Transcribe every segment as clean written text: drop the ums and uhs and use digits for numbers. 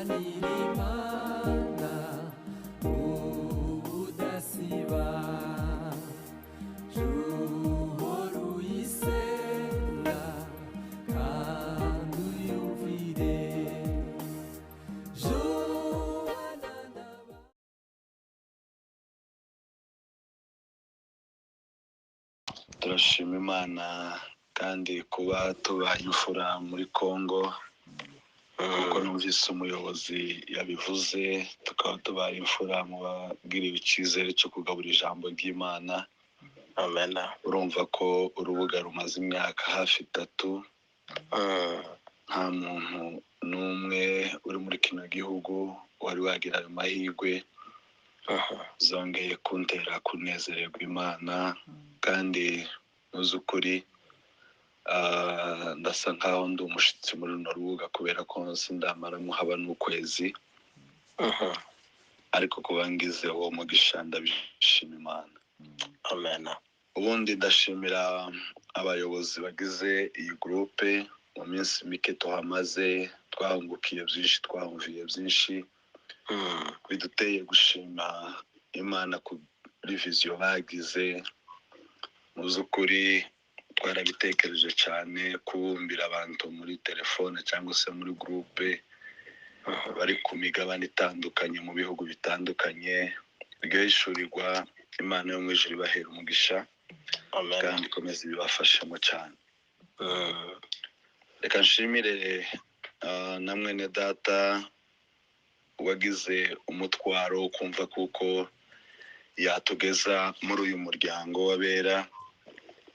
Nyirimana udasiba juhora uyisenga kandi uyumvire turashima Imana kandi kuba tubaye imfura muri Kongo kuko numvise umuyobozi yabivuze tukaba tubaye imfura mu bagiriwe icyizere cyo kugaburira ijambo ry'Imana. Amen. Urumva ko urubuga rumaze imyaka hafi 3 nta muntu n'umwe uri muri kino gihugu wari wagira ayo mahirwe zongeye kuntera kunezererwa Imana kandi muzukuri ndasa nkaho ndi umushitsi muri runo rubuga kubera ko sindamaramo haba n'ukwezi ariko kubangize uwo mugisha ndabishima Imana. Amen. Ubundi ndashimira abayobozi bagize iyi groupe mu minsi mike tuhamaze twahungukiye byinshi twahumviye byinshi biduteye gushima Imana kuri vision bagize muzukuri twarabitekereje cyane kubumbira abantu muri telefone cyangwa se muri groupe bari ku migabane itandukanye mu bihugu bitandukanye bigahishurirwa Imana yo mu ijuru ibahera umugisha. Amen. Kandi komeza ibibafashemo cyane. Reka nshimire na mwene data wagize umutwaro kumva kuko yatugeza muri uyu muryango w'abera.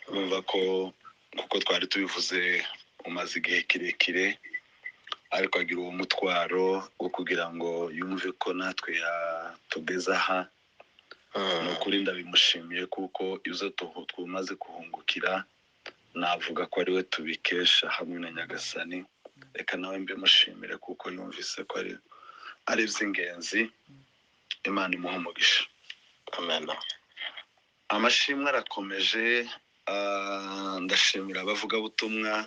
Urumva ko kuko twari tubivuze umaze igihe kirekire ariko agira uwo mutwaro wo kugira ngo yumve ko natwe yatugeza aha. Nukuri ndabimushimiye kuko izo tumaze kuhungukira navuga ko ari we tubikesha hamwe na Nyagasani. Reka nawe mbimushimire kuko yumvise ko ari iby'ingenzi. Imana imuhe umugisha. Amen. Amashimwe arakomeje. Ndashimira abavugabutumwa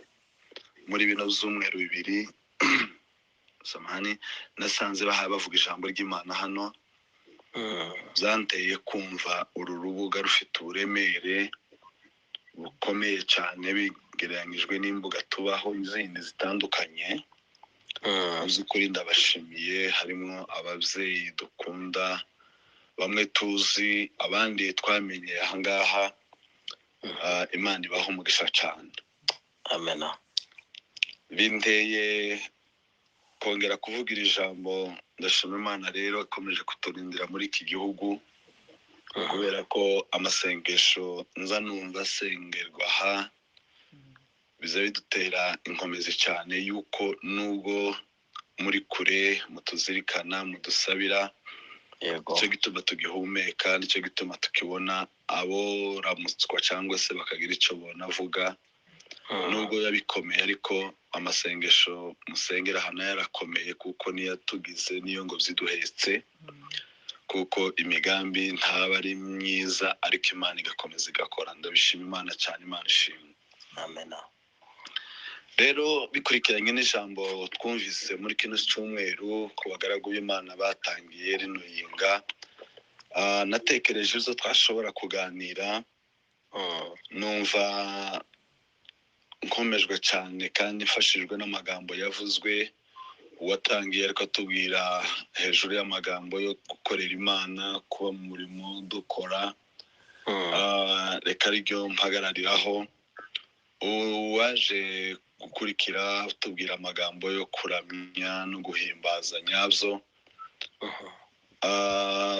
muri bino byumweru bibiri samahani nasanze bavuga ijambo ry'Imana hano. Byanteye kumva uru rubuga rufite uburemere bukomeye cyane bigereranyijwe n'imbuga tubaho izindi zitandukanye. Uzukuri ndabashimiye harimo ababyeyi dukunda bamwe tuzi abandi twamenye ahangaha. Imana ibaho umugisha cyane. Amen. Binteye kongera kuvugira ijambo. Ndashima Imana rero ikomeje kuturindira muri iki gihugu kubera ko amasengesho nza numva asengerwa aha biza bidutera inkomezi cyane yuko nubwo muri kure mutuzirikana mudusabira. Yego. Nicyo gituma tugihumeka, nicyo gituma tukibona abo ramutswa cyangwa se bakagira icyo bona avuga. Nubwo yabikomeye ariko amasengesho musengera hano yarakomeye kuko niyo tugize niyo ngo ziduhetse kuko imigambi ntaba ari myiza ariko Imana igakomeza igakora. Ndabishima Imana cyane. Imana ishimwe. Amen. Rero bikurikiranye n'ijambo twumvise muri kino cyumweru ku bagaragu b'Imana batangiye rino yinga, natekereje izo twashobora kuganira. Numva nkomejwe cyane kandi mfashijwe n'amagambo yavuzwe uwatangiye ariko atubwira hejuru y'amagambo yo gukorera Imana kuba mu murimo dukora. Reka aribyo mpagarariraho. Uwaje gukurikira tubwira amagambo yo kuramya no guhimbaza nyabyo.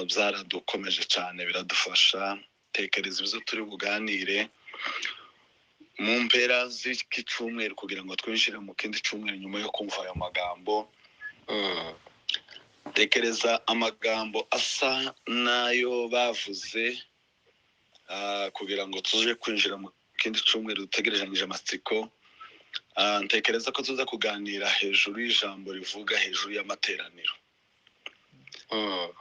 Byaradukomeje cyane biradufasha. Tekereza ibyo turi buganire mu mpera z'iki cyumweru kugira ngo twinjire mu kindi cyumweru nyuma yo kumva ayo magambo. Tekereza amagambo asa nayo bavuze kugira ngo tuje kwinjira mu kindi cyumweru dutegerezanyije amatsiko. Ntekereza ko tuza kuganira hejuru y'ijambo rivuga hejuru y'amateraniro.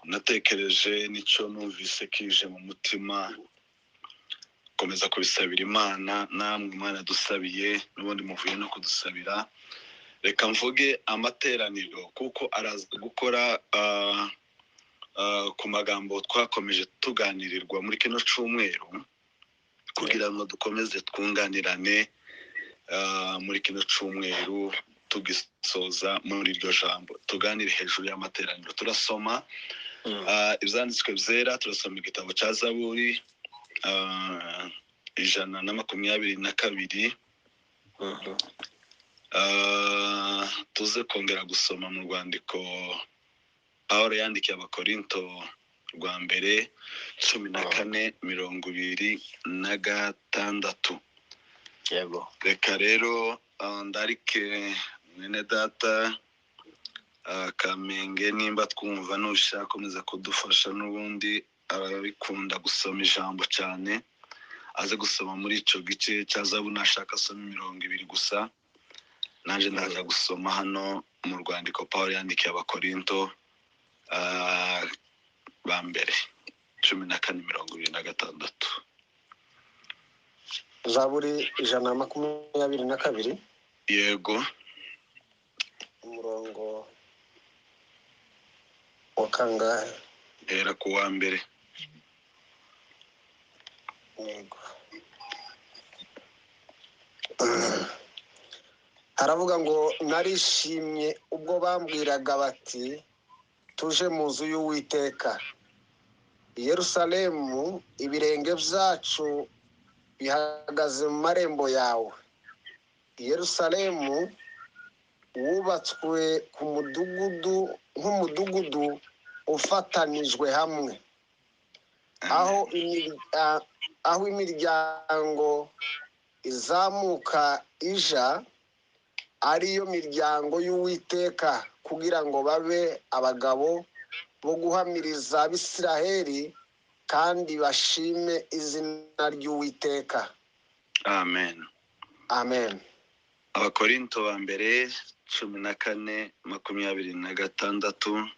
Natekereje nicyo numvise kije mu mutima komeza kubisabira Imana. Namwe Imana dusabiye n'ubundi muvuye no kudusabira. reka mvuge amateraniro kuko araza gukora ku magambo twakomeje tuganirirwa muri kino cyumweru kugira ngo dukomeze twunganirane muri kino cyumweru tugisoza muri iryo jambo tuganire hejuru y'amateraniro. Turasoma ibyanditswe byera, turasoma igitabo cya Zaburi 122. Tuze kongera gusoma mu rwandiko Pawulo yandikiye Abakorinto rwa mbere 14:26. Yego. Reka rero ndarike mwene data Kamenge nimba twumva nushaka komeza kudufasha, n'ubundi arabikunda gusoma ijambo cyane, aze gusoma muri ico gice cya Zaburi. Nashaka asoma 20 gusa, nanje ndaza gusoma hano mu rwandiko Pawulo yandikiye Abakorinto ba mbere 14:26. Zaburi 122. Yego. Umurongo wa kangahe? Hera ku wa mbere. Yego. Haravuga ngo narishimye ubwo bambwiraga bati tuje mu nzu y'Uwiteka. Yerusalemu ibirenge byacu bihagaze mu marembo yawe. Yerusalemu wubatswe ku mudugudu nk'umudugudu ufatanijwe hamwe, aho imiryango izamuka ija ariyo miryango y'Uwiteka, kugira ngo babe abagabo bo guhamiriza Abisiraheli kandi bashime izina ry'Uwiteka. Amen. Amen. Abakorinto ba mbere 14:26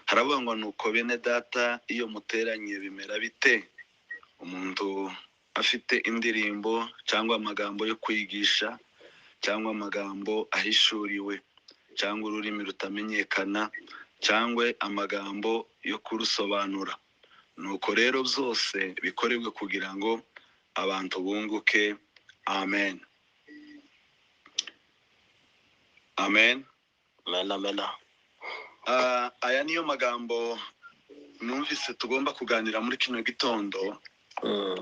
haravuga ngo nuko bene data iyo muteranye bimera bite? Umuntu afite indirimbo cyangwa amagambo yo kwigisha cyangwa amagambo ahishuriwe cyangwa ururimi rutamenyekana cyangwa amagambo yo kurusobanura, nuko rero byose bikorerwe kugira ngo abantu bunguke. Amen. Amen. Amen. Aya niyo magambo numvise tugomba kuganira muri kino gitondo.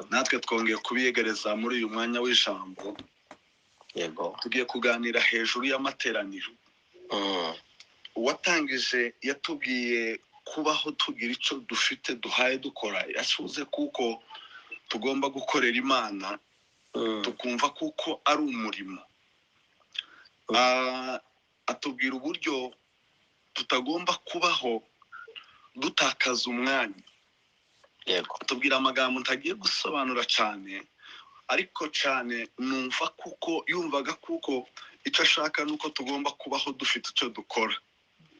Natwe twongeye kubiyegereza muri uyu mwanya w'ijambo. Yego. Tugiye kuganira hejuru y'amateraniro. Uwatangije yatubwiye kubaho tugira icyo dufite duhaye dukora, yasuze kuko tugomba gukorera Imana, tukumva kuko ari umurimo. Atubwira uburyo tutagomba kubaho dutakaza umwanya. Yego. Atubwira amagambo ntagiye gusobanura cyane, ariko cyane yumvaga kuko icyo ashaka nuko tugomba kubaho dufite icyo dukora.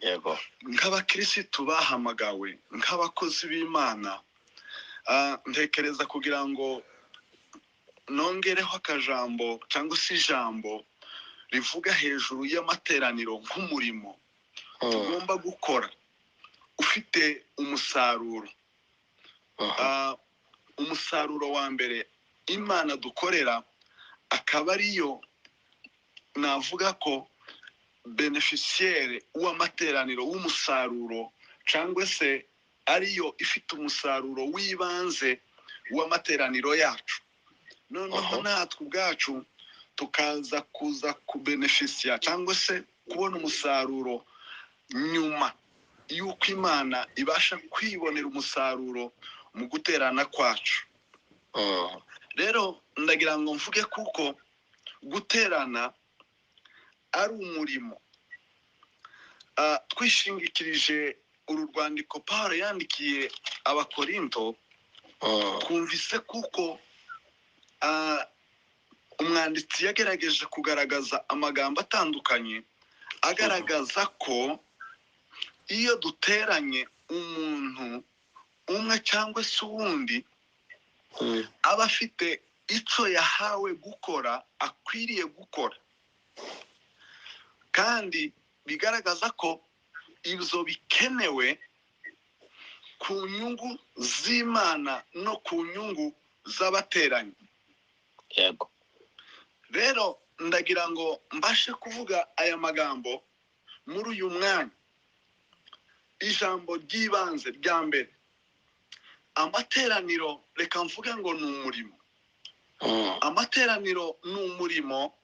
Yego. Nk'abakirisitu bahamagawe, nk'abakozi b'Imana, ntekereza kugira ngo nongereho akajambo cyangwa se ijambo rivuga hejuru y'amateraniro nk'umurimo tugomba gukora ufite umusaruro. Umusaruro wa mbere Imana dukorera akaba ariyo navuga ko beneficiaire w'amateraniro w'umusaruro, cyangwa se ariyo ifite umusaruro w'ibanze w'amateraniro yacu. Noneho natwe ubwacu tukaza kuza kubeneficia cyangwa se kubona umusaruro nyuma y'uko Imana ibasha kwibonera umusaruro mu guterana kwacu. Rero ndagira ngo mvuge kuko guterana ari umurimo. Twishingikirije uru rwandiko Pawulo yandikiye Abakorinto, twumvise kuko umwanditsi yagerageje kugaragaza amagambo atandukanye agaragaza ko iyo duteranye umuntu umwe cyangwa se uwundi aba afite icyo yahawe gukora, akwiriye gukora. kandi bigaragaza ko ibyo bikenewe ku nyungu z'Imana no ku nyungu z'abateranyi. Yego. Rero ndagira ngo mbashe kuvuga aya magambo muri uyu mwanya. Ijambo ry'ibanze rya mbere, amateraniro, reka mvuge ngo ni umurimo. Amateraniro ni umurimo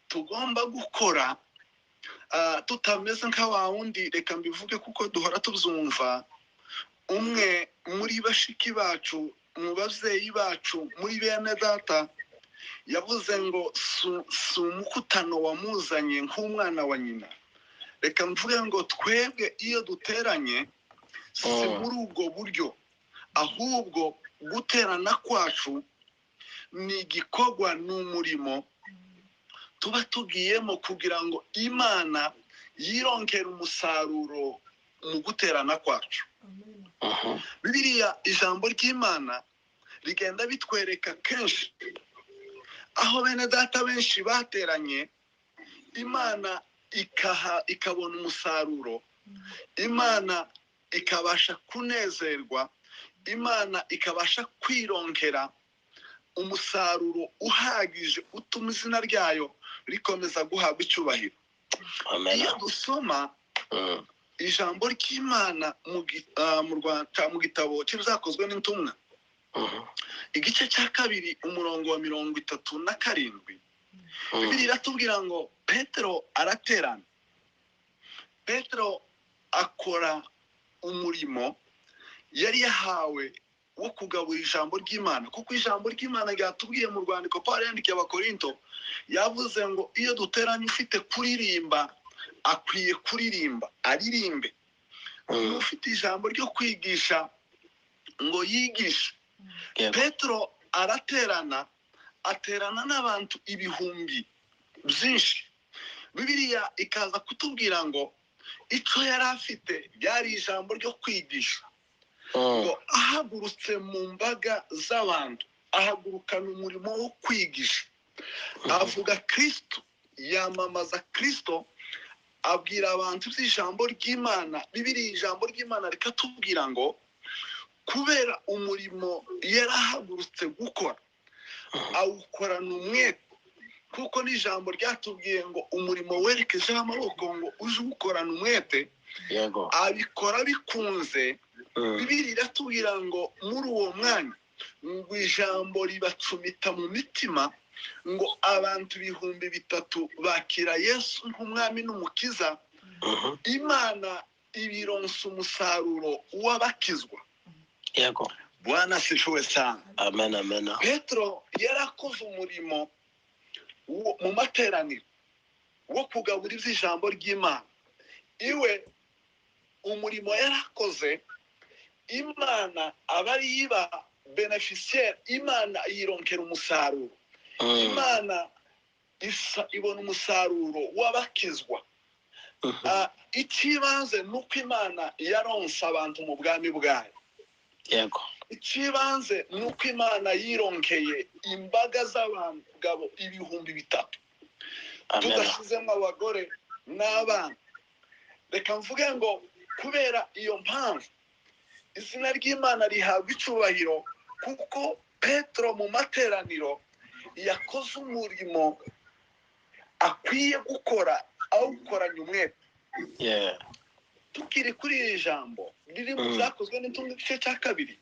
tugomba gukora, tutameze nka wa wundi, reka mbivuge kuko duhora tubyumva, umwe muri bashiki bacu, mu babyeyi bacu, muri bene data, yavuze ngo si umukutano wamuzanye nk'umwana wa nyina. Reka mvuge ngo twebwe iyo duteranye si muri ubwo buryo, ahubwo guterana kwacu ni igikorwa, ni umurimo tuba tugiyemo kugira ngo Imana yirongere umusaruro mu guterana kwacu. Bibiliya, ijambo ry'Imana rigenda bitwereka kenshi aho bene data benshi bateranye, Imana ikabona umusaruro, Imana ikabasha kunezerwa, Imana ikabasha kwirongera umusaruro uhagije utuma izina ryayo rikomeza guhabwa icyubahiro. Iyo dusoma ijambo ry'Imana mu gitabo cy'ibyakozwe n'intumwa, igice cya 2 umurongo wa 37, Bibiliya iratubwira ngo Petero araterana. Petero akora umurimo yari yahawe wo kugaburira ijambo ry'Imana, kuko ijambo ry'Imana ryatubwiye mu rwandiko Pawulo yandikiye Abakorinto, yavuze ngo iyo duteranye ufite kuririmba akwiye kuririmba, aririmbe. Ufite ijambo ryo kwigisha ngo yigishe. Petero araterana, aterana n'abantu ibihumbi byinshi. Bibiliya ikaza kutubwira ngo icyo yari afite byari ijambo ryo kwigisha. Ngo ahagurutse mu mbaga z'abantu, ahagurukana umurimo wo kwigisha, avuga Kristo, yamamaza Kristo, abwira abantu by'ijambo ry'Imana. Bibiliya, ijambo ry'Imana rikatubwira ngo kubera umurimo yarahagurutse gukora, awukorana umwete, kuko n'ijambo ryatubwiye ngo umurimo werekejeho amaboko ngo uje uwukorana umwete. Yego. Abikora bikunze. Bibiliya iratubwira ngo muri uwo mwanya ngo ijambo ribacumita mu mitima, ngo abantu 3,000 bakira Yesu nk'umwami n'umukiza. Imana ibironsa umusaruro w'abakizwa. Yego. Bwana asifiwe sana. Amen, amen. Petero yarakoze umurimo mu materaniro wo kugaburira ijambo ry'Imana. Iwe umurimo yarakoze, Imana abari yiba beneficiaire, Imana yironkera umusaruro. Imana ibona umusaruro w'abakizwa. Ikibanze nuko Imana yaronsa abantu mu bwami bwayo. Yego. Ikibanze nuko Imana yironkeye imbaga z'abagabo 3,000, tudashyizemo abagore n'abana. Reka mvuge ngo kubera iyo mpamvu izina ry'Imana rihabwa icyubahiro, kuko Petero mu materaniro yakoze umurimo akwiye gukora, awukoranye umwete. Tukiri kuri iri jambo riri mu byakozwe n'intumwa igice cya 2,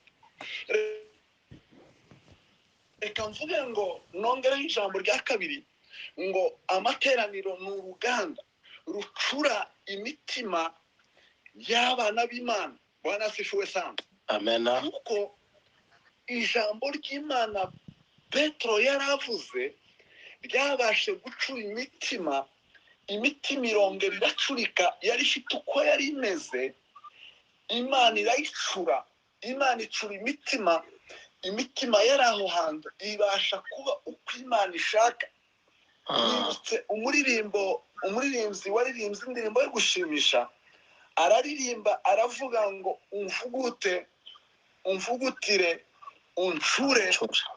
reka mvuge ngo nongereho ijambo rya 2 ngo amateraniro ni uruganda rucura imitima y'abana b'Imana. Bwana asifiwe sana. Amen. Kuko ijambo ry'Imana Petero yaravuze ryabashe gucura imitima. Imitima irongera iracurika, yari ifite uko yari imeze, Imana irayicura. Imana icura imitima, imitima yari aho hantu ibasha kuba uko Imana ishaka. Nibutse umuririmbyi waririmbye indirimbo yo gushimisha, araririmba aravuga ngo umvugutire, uncure,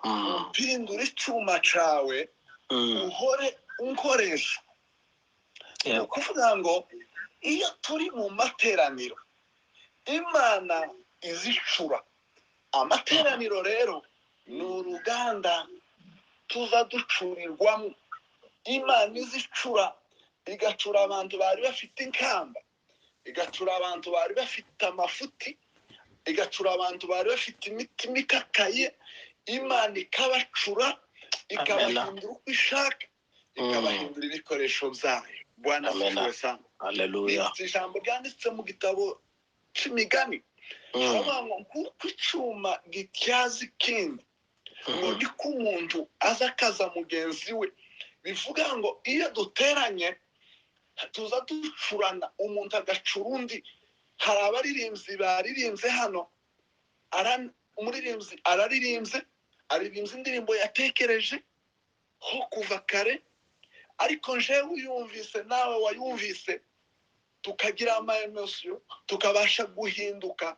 umpindure icyuma cawe, uhore unkoresha. ni yego ukuvuga ngo iyo turi mu materaniro imana izicura. Amateraniro rero ni uruganda tuza ducurirwamo. Imana izicura, igacura abantu bari bafite inkamba, igacura abantu bari bafite amafuti, igacura abantu bari bafite imitima ikakaye. Imana ikabacura, ikabahindura uko ishaka, ikabahindura ibikoresho byayo. Bwana asifiwe sana. haleluya Ni ijambo ryanditse mu gitabo cy'imigani, haravuga ngo nk'uko icyuma gityaza ikindi, ngo niko umuntu aza akaza mugenzi we. Bivuga ngo iyo duteranye tuza ducurana, umuntu agacura undi. Hari abaririmbyi baririmbye hano, umuririmbyi araririmbye indirimbo yatekereje ho kuva kare, ariko njewe uyumvise nawe wayumvise, tukagira ama emosiyo, tukabasha guhinduka,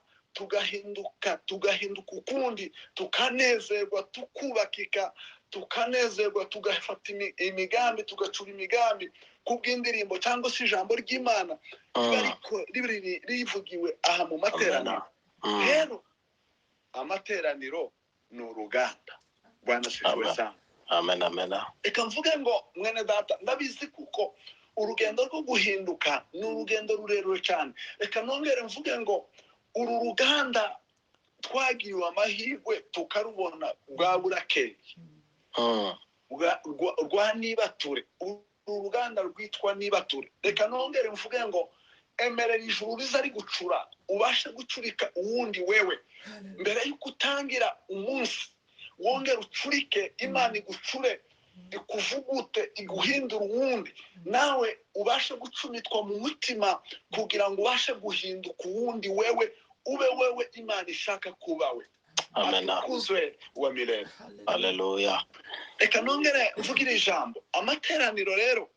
tugahinduka ukundi, tukanezerwa, tukubakika, tukanezerwa, tugafata imigambi, tugacura imigambi kubw'indirimbo cyangwa se ijambo ry'Imana ariko rivugiwe aha mu materaniro. Rero amateraniro ni uruganda. Bwana asifiwe sana. amen amen Reka mvuge ngo mwene data, ndabizi kuko urugendo rwo guhinduka ni urugendo rurerure cyane. Reka nongere mvuge ngo uru ruganda twagiriwe amahirwe tukarubona rwa burakeye rwa Nibature. Uru ruganda rwitwa Nibature. Reka nongere mvuge ngo emerera ijuru riza rigucura, ubashe gucurika uwundi wewe mbere y'uko utangira umunsi. Wongere ucurike, Imana igucure, ikuvugute, iguhindura uwundi, nawe ubashe gucumitwa mu mutima kugira ngo ubashe guhinduka uwundi wewe, ube wewe Imana ishaka kuba we. amen Atukuzwe wa milele. haleluya Reka nongere mvugire ijambo. Amateraniro rero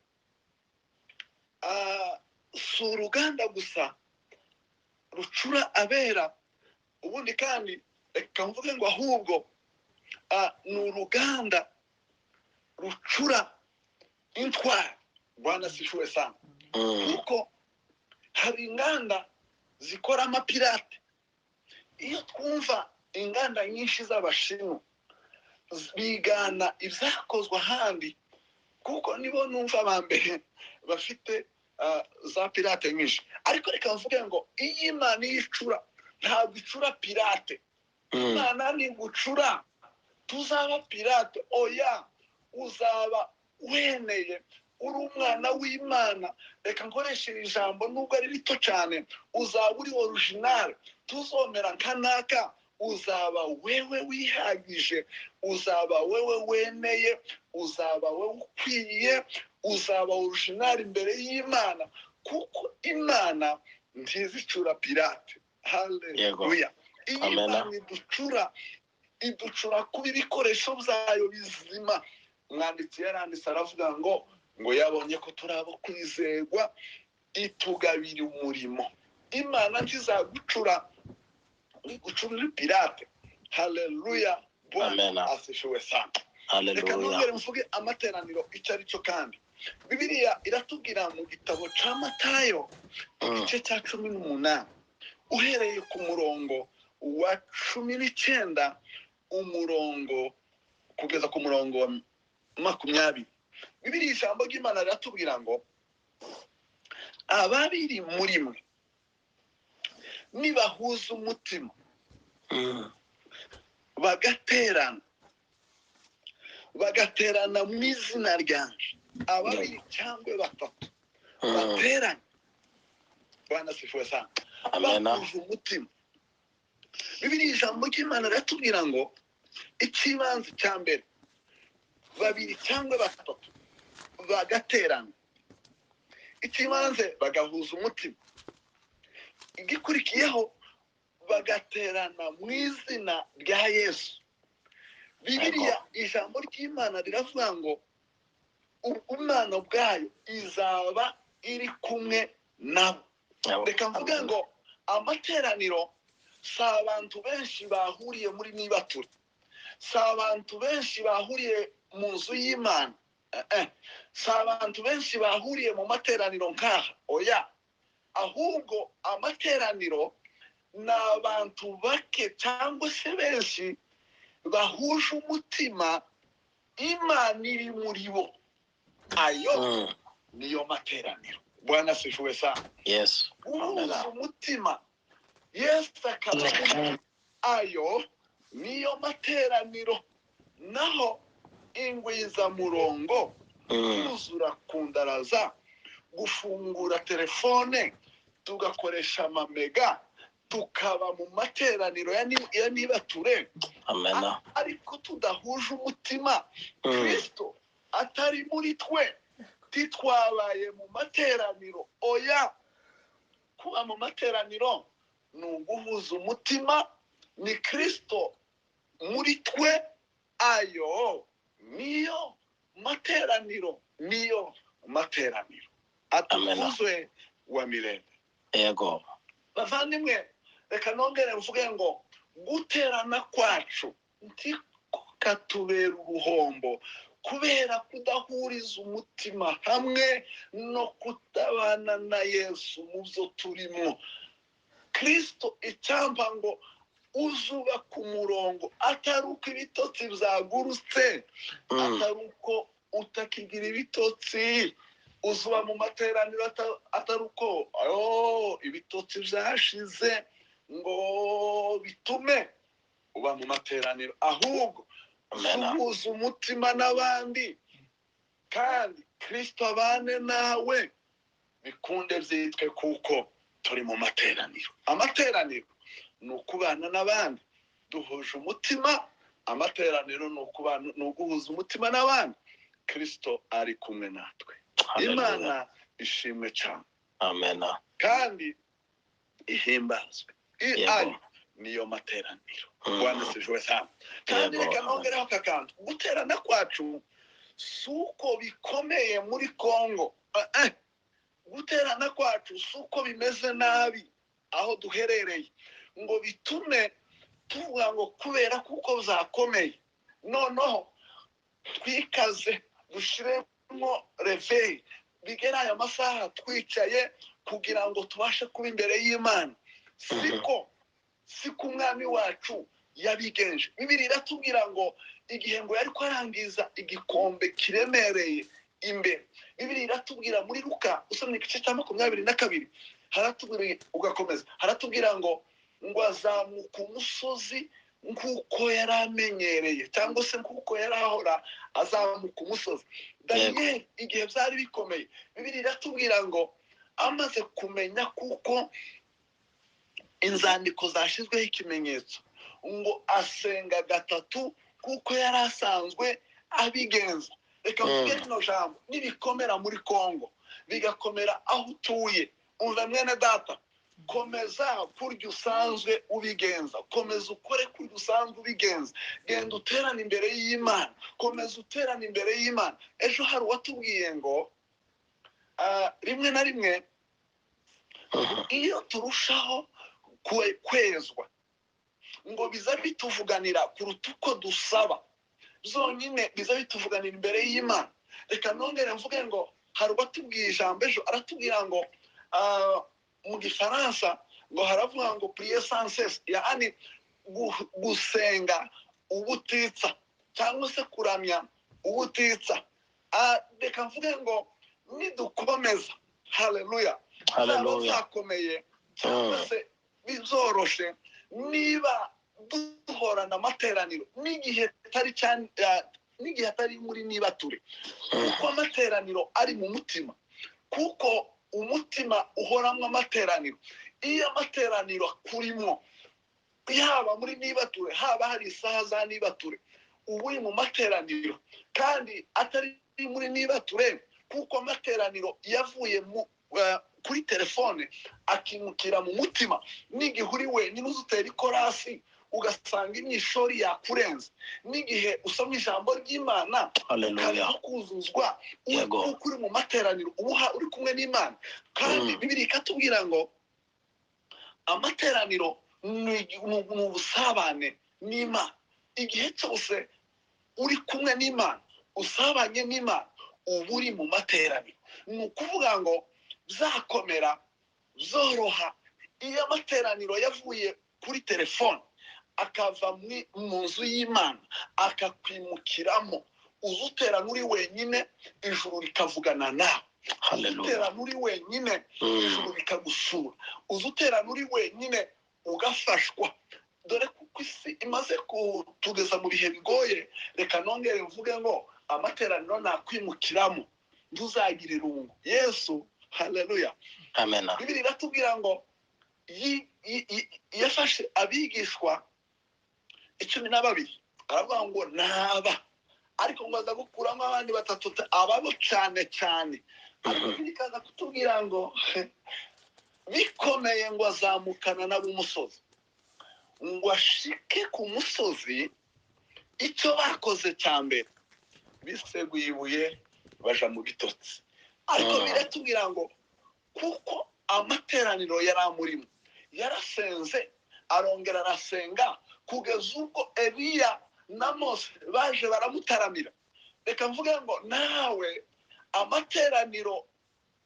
si uruganda gusa rucura abera, ubundi kandi reka mvuge ngo ahubwo ni uruganda rucura intwari. Bwana asifiwe sana. Kuko hari inganda zikora amapirate. Iyo twumva inganda nyinshi z'Abashinwa bigana ibyakozwe ahandi, kuko nibo numva ba mbere bafite za pirate nyinshi. Ariko reka mvuge ngo iyi Imana icura ntabwo icura pirate. Imana ni gucura, tuzaba pirate oya, uzaba weneye, uri umwana w'Imana. Reka nkoreshe iri jambo nubwo ari rito cyane, uzaba uri original, tuzomera nka naka. Uzaba wewe wihagije, uzaba wewe weneye, uzaba wewe ukwiye, uzaba original imbere y'Imana, kuko Imana ntizicura pirate. Haleluya. Imana iducura kuba ibikoresho byayo bizima. Umwanditsi yaranditse aravuga ngo yabonye ko turi abo kwizerwa, itugabira umurimo. Imana ntizagucura uri pirate. Haleluya. Bwana asifiwe sana. Reka nongere mvuge amateraniro icyo ari cyo kandi. Bibiliya iratubwira mu gitabo cya Matayo igice cya 18 uhereye ku murongo wa 19 umurongo kugeza ku murongo wa 20. Bibiliya ijambo ry'Imana riratubwira ngo ababiri muri mwe nibahuza umutima bagaterana mu izina ryanje, ababiri cyangwa batatu bateranye. Bwana asifiwe sana. Bahuje umutima. Bibiliya ijambo ry'Imana riratubwira ngo ikibanza cya mbere, babiri cyangwa batatu bagaterana. Ikibanze bagahuza umutima. Igikurikiyeho bagaterana mu izina rya Yesu. Bibiliya ijambo ry'Imana riravuga ngo Imana ubwayo izaba iri kumwe nabo. Reka mvuge ngo amateraniro si abantu benshi bahuriye muri Nibature, si abantu benshi bahuriye mu nzu y'Imana. si abantu benshi bahuriye mu materaniro nk'aha, oya, ahubwo amateraniro ni abantu bake cyangwa se benshi bahuje umutima, Imana iri muri bo. Ayo niyo materaniro. Bwana asifiwe sana. Yes. Guhuza umutima, Yesu akaba ayo niyo materaniro. Naho ingwizamurongo, kuzura kundaraza, gufungura telefone, tugakoresha amamega, tukaba mu materaniro ya nibature, Amen. ariko tudahuje umutima, Kristo atari muri twe, titwabaye mu materaniro. Oya, kuba mu materaniro ni uguhuza umutima, ni Kristo muri twe. Ayo niyo materaniro, niyo materaniro. Atukuzwe wa milele. Yego. Bavandimwe, reka nongere mvuge ngo guterana kwacu ntikatubera uruhombo kubera kudahuriza umutima hamwe no kutabana na Yesu mu byo turimo. Kristo icyampa ngo uzuba ku murongo, atari uko ibitotsi byagurutse, atari uko utakigira ibitotsi, uzuba mu materaniro atari uko ibitotsi byashize ngo bitume uba mu materaniro, ahubwo uhuza umutima n'abandi kandi Kristo abane nawe, bikunde byitwe kuko turi mu materaniro. Amateraniro ni ukubana n'abandi duhuje umutima, amateraniro ni uguhuza umutima n'abandi, Kristo ari kumwe natwe. Imana ishimwe cyane. Amen. Kandi ihimbazwe. Ayo niyo materaniro. Bwana asifiwe sana. Kandi reka nongereho aka kantu, guterana kwacu si uko bikomeye muri Kongo. Guterana kwacu si uko bimeze nabi aho duherereye ngo bitume tuvuga ngo kubera kuko zakomeye noneho twikaze dushiremo reveil, bigera aya masaha twicaye kugira ngo tubashe kuba imbere y'Imana. Siko umwami wacu yabigenje. Bibiliya iratubwira ngo igihe ngo yari kwarangiza igikombe kiremereye imbere, Bibiliya iratubwira muri Luka usomye igice cya 22 haratubwira, ugakomeza, haratubwira ngo azamuka umusozi nk'uko yari amenyereye, cyangwa se nk'uko yari ahora azamuka umusozi. Daniyeli igihe byari bikomeye, Bibiliya iratubwira ngo amaze kumenya kuko inzandiko zashyizweho ikimenyetso, ngo asenga gatatu kuko yari asanzwe abigenza. Reka mvuge rino jambo, nibikomera muri Kongo, bigakomera aho utuye, umva mwene data, komeza kurya usanzwe ubigenza, komeza ukore kurya usanzwe ubigenza, genda uterana imbere y'Imana, komeza uterana imbere y'Imana. Ejo hari uwatubwiye ngo rimwe na rimwe iyo turushaho kwezwa ngo biza bituvuganira kuruta uko dusaba, zonyine biza bituvuganira imbere y'Imana. Reka nongere mvuge ngo hari uwatubwiye ijambo ejo, aratubwira ngo mu gifaransa ngo haravuga ngo prier sans cesse, yaani gusenga ubutitsa cyangwa se kuramya ubutitsa. Reka mvuge ngo nidukomeza, haleluya, zakomeye cyangwa se bizoroshe niba duhorana amateraniro n'igihe atari muri nibature, kuko amateraniro ari mu mutima, kuko umutima uhoramo amateraniro. Iyo amateraniro akurimo, yaba muri nibature, haba hari isaha za nibature, uba uri mu materaniro. Kandi atari muri nibature, kuko amateraniro yavuye kuri telefone akimukira mu mutima, n'igihe uri wenyine uzutera ikorasi ugasanga imyishori yakurenze, n'igihe usomye ijambo ry'Imana ukaba kuzuzwa kuko uri mu materaniro, uba uri kumwe n'Imana. Kandi Bibiliya ikatubwira ngo amateraniro ni ubusabane n'Imana. Igihe cyose uri kumwe n'Imana, usabanye n'Imana, uba uri mu materaniro. Ni ukuvuga ngo byakomera byoroha iyo amateraniro yavuye kuri telefone akava mu nzu y'Imana akakwimukiramo. Uza uterana uri wenyine, ijuru rikavugana nawe. Uza uterana uri wenyine, ijuru rikagusura. Uza uterana uri wenyine, ugafashwa. Dore kuko isi imaze kutugeza mu bihe bigoye, reka nongere mvuge ngo amateraniro nakwimukiramo ntuzagire irungu. Yesu, haleluya, Amen. Bibiliya iratubwira ngo yafashe abigishwa 12 aravuga ngo naba, ariko ngo aza gukuramo abandi 3 ababo cyane cyane. Ariko bikaza kutubwira ngo bikomeye ngo azamukana nabo umusozi, ngo ashike ku musozi. Icyo bakoze cya mbere biseguye ibuye baja mu bitotsi. Ariko biratubwira ngo kuko amateraniro yari amurimo, yarasenze arongera arasenga kugeza ubwo Eliya na Mose baje baramutaramira. Reka mvuge ngo nawe amateraniro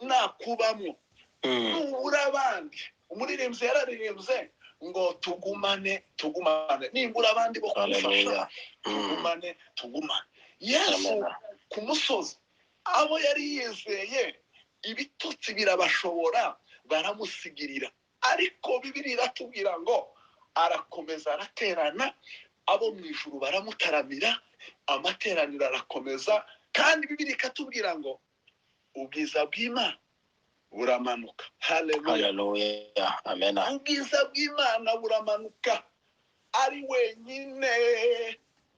nakubamo nubura abandi. Umuririmbyi yararirimbye ngo tugumane, nimbura abandi bo kugufasha, tugumane. Yesu ku musozi abo yari yizeye ibitotsi birabashobora, baramusigirira. Ariko Bibiliya iratubwira ngo arakomeza araterana, abo mu ijuru baramutaramira, amateraniro arakomeza. Kandi Bibiliya ikatubwira ngo ubwiza bw'Imana buramanuka. Haleluya. Amen. Ubwiza bw'Imana buramanuka. Ari wenyine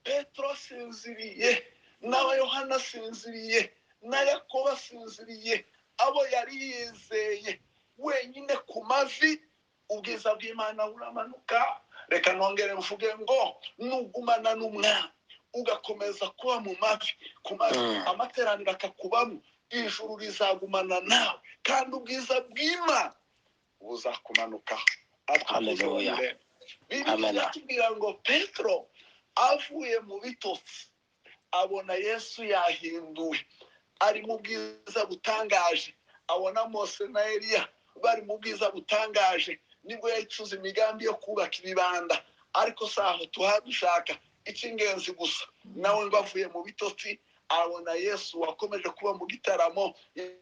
Petro asinziriye, n'aba Yohana asinziriye, na Yakobo asinziriye, abo yari yizeye wenyine ku mavi. Ubwiza bw'Imana buramanuka. Reka nongere mvuge ngo nugumana n'Umwami ugakomeza kuba mu mavi, ku mavi, amateraniro akakubamo, ijuru rizagumana nawe, kandi ubwiza bw'Imana buzakumanukaho. Haleluya. Bibiliya iratubwira ngo Petro avuye mu bitotsi abona Yesu yahinduwe, ari mu bwiza butangaje. Abona Mose na Eliya bari mu bwiza butangaje. Nibwo yacuze imigambi yo kubaka ibibanda, ariko saho tuhadushaka icy'ingenzi gusa. Nawe bavuye mu bitotsi abona Yesu wakomeje kuba mu gitaramo,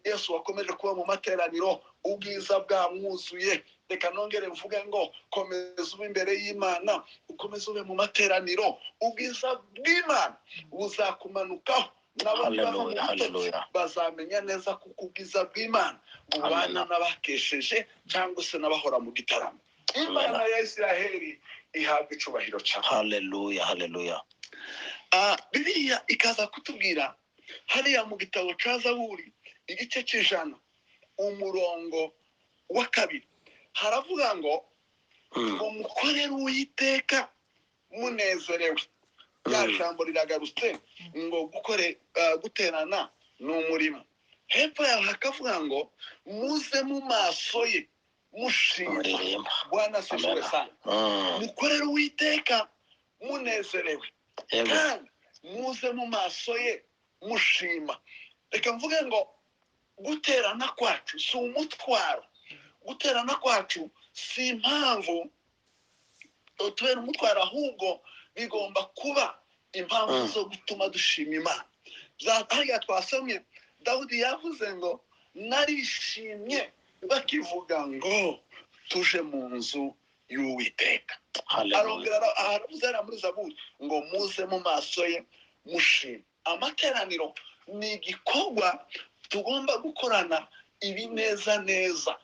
Yesu wakomeje kuba mu materaniro, ubwiza bwamwuzuye. Reka nongere mvuge ngo komeza ube imbere y'Imana, ukomeze ube mu materaniro, ubwiza bw'Imana buzakumanukaho. Haleluya. Bazamenya neza kuko ubwiza bw'Imana bubana n'abakesheje cyangwa se n'abahora mu gitaramo. Imana ya Isiraheli ihabwa icubahiro cyane. Haleluya. Bibiliya ikaza kutubwira hariya mu gitabo cya Zaburi igice cy'ijana umurongo wa 2 haravuga ngo mukorere Uwiteka munezerewe. Ya jambo riragarutse ngo guterana n'umurimo. Hepfo yaho hakavuga ngo muze mu maso ye mushima. Bwana asifiwe sana. Mukorere Uwiteka munezerewe, kandi muze mu maso ye mushima. Reka mvuge ngo guterana kwacu si umutwaro, guterana kwacu si impamvu tubera umutwaro, ahubwo bigomba kuba impamvu zo gutuma dushima Imana. Hariya twasomye Dawudi yavuze ngo narishimye bakivuga ngo tuje mu nzu y'Uwiteka. Arongera aravuze muri Zaburi ngo muze mu maso ye mushima. Amateraniro ni igikorwa tugomba gukorana ibineza,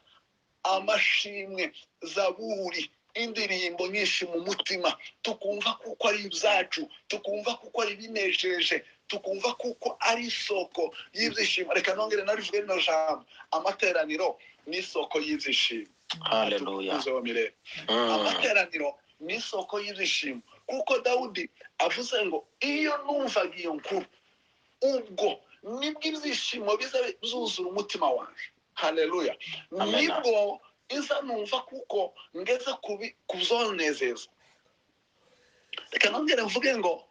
amashimwe, zaburi, indirimbo nyinshi mu mutima, tukumva kuko ari ibyacu, tukumva kuko ari binejeje, tukumva kuko ari isoko y'ibyishimo. Reka nongere narivuge rino jambo, amateraniro ni isoko y'ibyishimo. Haleluya. Amateraniro ni isoko y'ibyishimo, kuko Dawudi avuze ngo iyo numvaga iyo nkuru, ubwo nibwo ibyishimo biza byuzura umutima wanje. Haleluya. Nibwo iza numva kuko ngeze kubizonezeza. Reka nongere mvuge ngo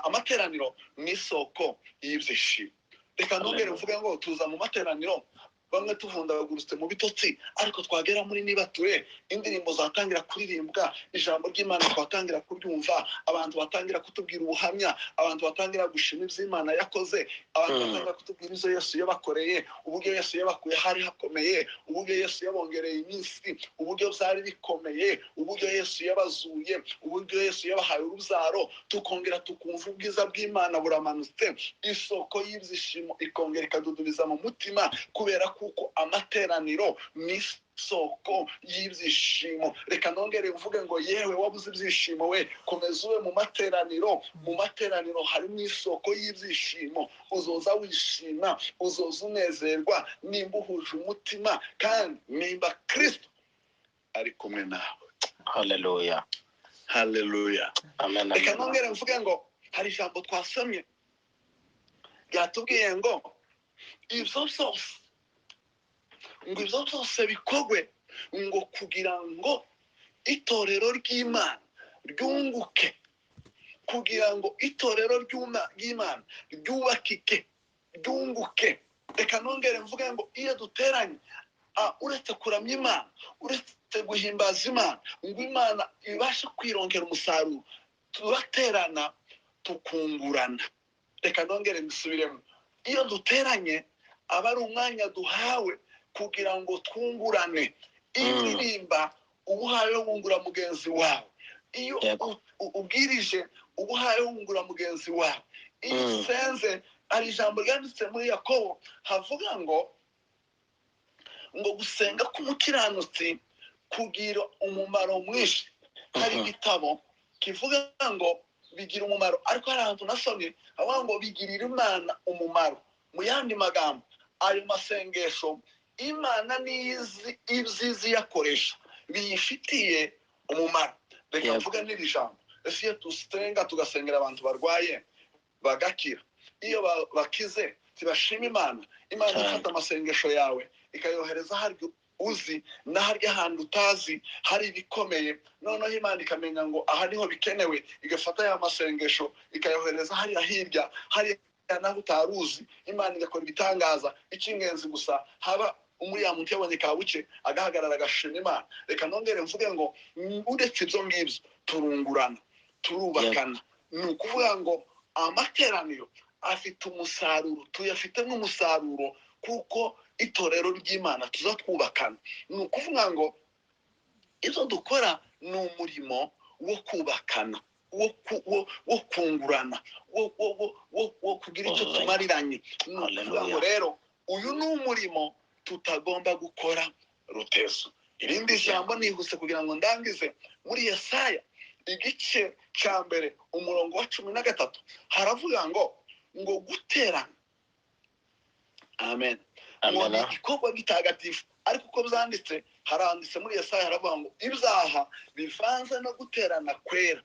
amateraniro ni isoko y'ibyishimo. Reka nongere mvuge ngo tuza mu materaniro bamwe tuvundagurutse mu bitotsi, ariko twagera muri nibature indirimbo zatangira kuririmbwa, ijambo ry'Imana twatangira kuryumva, abantu batangira kutubwira ubuhamya, abantu batangira gushima iby'Imana yakoze, abantu batangira kutubwira ibyo Yesu yabakoreye, uburyo Yesu yabakuye hari hakomeye, uburyo Yesu yabongereye iminsi, uburyo byari bikomeye, uburyo Yesu yabazuye, uburyo Yesu yabahaye urubyaro, tukongera tukumva ubwiza bw'Imana buramanutse, isoko y'ibyishimo ikongera ikadudubiza mu mutima, kubera kuko amateraniro ni isoko y'ibyishimo. Reka nongere mvuge ngo yewe wabuze ibyishimo we, komeza ube mu materaniro. Mu materaniro harimo isoko y'ibyishimo, uzoza wishima, uzoza unezerwa nimba uhuje umutima kandi nimba Kristo ari kumwe nawe. Haleluya. Haleluya. Amen. Reka nongere mvuge ngo hari ijambo twasomye ryatubwiye ngo ibyo byose bikorwe ngo kugira ngo itorero ry'Imana ryunguke, kugira ngo itorero ry'Imana ryubakike, ryunguke. Reka nongere mvuge ngo iyo duteranye, uretse kuramya Imana, uretse guhimbaza Imana, ngo Imana ibashe kwirongera umusaruro, turaterana tukungurana. Reka nongere mbisubiremo, iyo duteranye aba ari umwanya duhawe kugira ngo twungurane. Iyo uririmba uba uhaye wungura mugenzi wawe, iyo ubwirije uba uhaye wungura mugenzi wawe, iyo usenze. Hari ijambo ryanditse muri Yakobo havuga ngo gusenga k'umukiranutsi kugira umumaro mwinshi. Hari igitabo kivuga ngo bigira umumaro, ariko hari ahantu nasomye havuga ngo bigirira Imana umumaro. Mu yandi magambo, ayo masengesho Imana nizi ibyizi yakoresha biyifitiye umumaro. Reka mvuga n'iri jambo, ese iyo dusenga tugasengera abantu barwaye bagakira, iyo bakize tibashima Imana, Imana ifata amasengesho yawe ikayohereza haryo uzi na harya hantu utazi hari ibikomeye, noneho Imana ikamenya ngo aha niho bikenewe, igafata ya masengesho ikayohereza hariya hirya, hariya naho utaruzi. Imana igakora ibitangaza. Icy'ingenzi gusa haba umuriya muntu yaboneka buke agahagarara agashima Imana. Reka nongere mvuge ngo uretse ibyo ngibyo turungurana, turubakana. Ni ukuvuga ngo amateraniro afite umusaruro, tuyafitemo umusaruro kuko itorero ry'Imana tuza twubakana. Ni ukuvuga ngo ibyo dukora ni umurimo wo kubakana, wo kungurana, wo kugira icyo tumariranye. Ni ukuvuga ngo rero uyu ni umurimo tutagomba gukora rutezo. Irindi jambo nihuse kugira ngo ndangize, muri Yesaya igice cya mbere umurongo wa 13 haravuga ngo guterana. Amen. Ngo ni igikorwa gitagatifu, ariko uko byanditse haranditse muri Yesaya haravuga ngo ibyaha bivanze no guterana kwera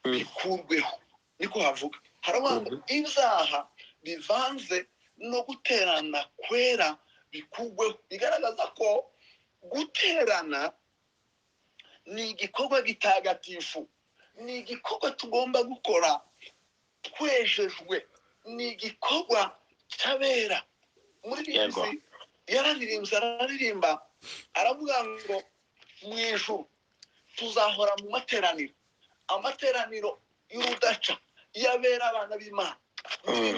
bikurweho. Niko havuga, haravuga ngo ibyaha bivanze no guterana kwera bikurweho. Bigaragaza ko guterana ni igikorwa gitagatifu, ni igikorwa tugomba gukora twejejwe, ni igikorwa cyabera. Muri bizi yararirimba aravuga ngo mu ijuru tuzahora mu materaniro, amateraniro y'urudaca y'abera abana b'Imana.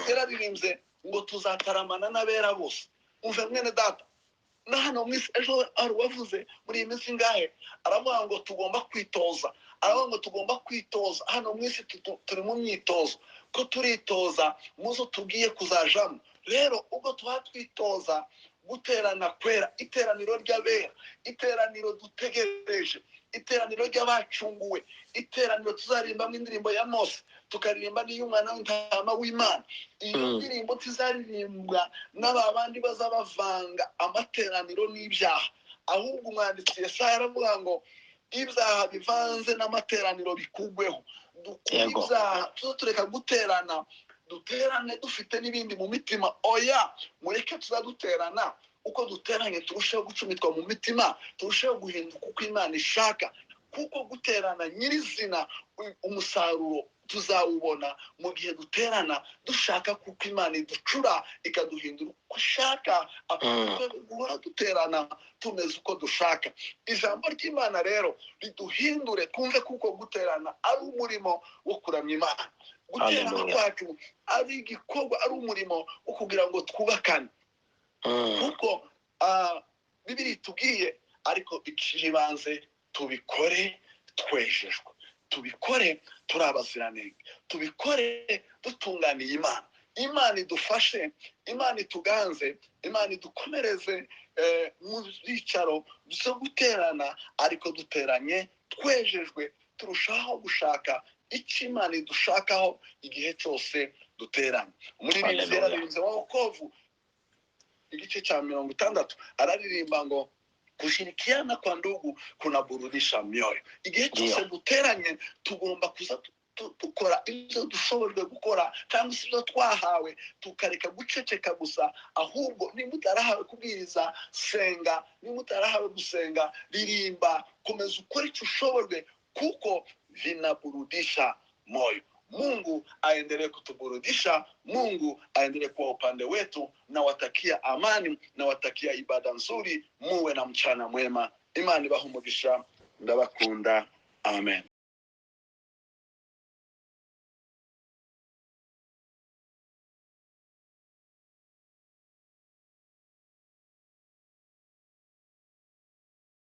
Yararirimze ngo tuzataramana n'abera bose. Umve mwene data, na hano mwisi ejo ari wavuze muri iyi minsi ngahe aravuga ngo tugomba kwitoza, aravuga ngo tugomba kwitoza. Hano mwisi turi mu myitozo, ko turitoza muzo tugiye kuzajamo. Rero ubwo twitoza guterana kwera, iteraniro ry'abera, iteraniro dutegereje, iteraniro ry'abacunguwe, iteraniro tuzarimbamo indirimbo ya Mose, tukaririmba n'iy'umwana w'intama w'Imana. Iyo ndirimbo tuzaririmbwa n'abandi bazabavanga amateraniro n'ibyaha. Ahubwo umwanditsi Yesaya aravuga ngo ibyaha bivanze n'amateraniro bikugweho. Dukura ibyaha, tureka guterana, duterane dufite n'ibindi mu mitima. Oya, mureke tuzaduterana, uko duteranye turushaho gucumitwa mu mitima, turushaho guhinduka uko Imana ishaka. Kuko guterana nyirizina umusaruro tuzawubona mu gihe duterana dushaka kuko Imana iducura ikaduhindura uko ishaka, guhora duterana tumeze uko dushaka. Ijambo ry'Imana rero riduhindure twumve kuko guterana ari umurimo wo kuramya Imana. Guterana kwacu ari igikorwa, ari umurimo wo kugira ngo twubakane, kuko Bibiri tubwiye, ariko ikibanze tubikore twejejwe, tubikore turi abaziranenge, tubikore dutunganiye Imana. Imana idufashe, Imana ituganze, Imana idukomereze mu byicaro byo guterana, ariko duteranye twejejwe, turushaho gushaka icyo Imana idushakaho igihe cyose duteranye. Umuririmbyi yararimbye wa wokovu igice cya 60 araririmba ngo kushirikiana kwa ndugu kunaburudisha mioyo. Igihe cyose duteranye tugomba kuza dukora ibyo dushobojwe gukora, cyangwa se ibyo twahawe, tukareka guceceka gusa. Ahubwo niba utarahawe kubwiriza, senga. Niba utarahawe gusenga, ririmba. Komeza ukora icyo ushobojwe, kuko vinaburudisha moyo. Mungu aendelee kutuburudisha, Mungu aendelee kuwa upande wetu. Nawatakia amani, nawatakia ibada nzuri, muwe na mchana mwema. Imani ibahe umugisha, ndabakunda. Amen.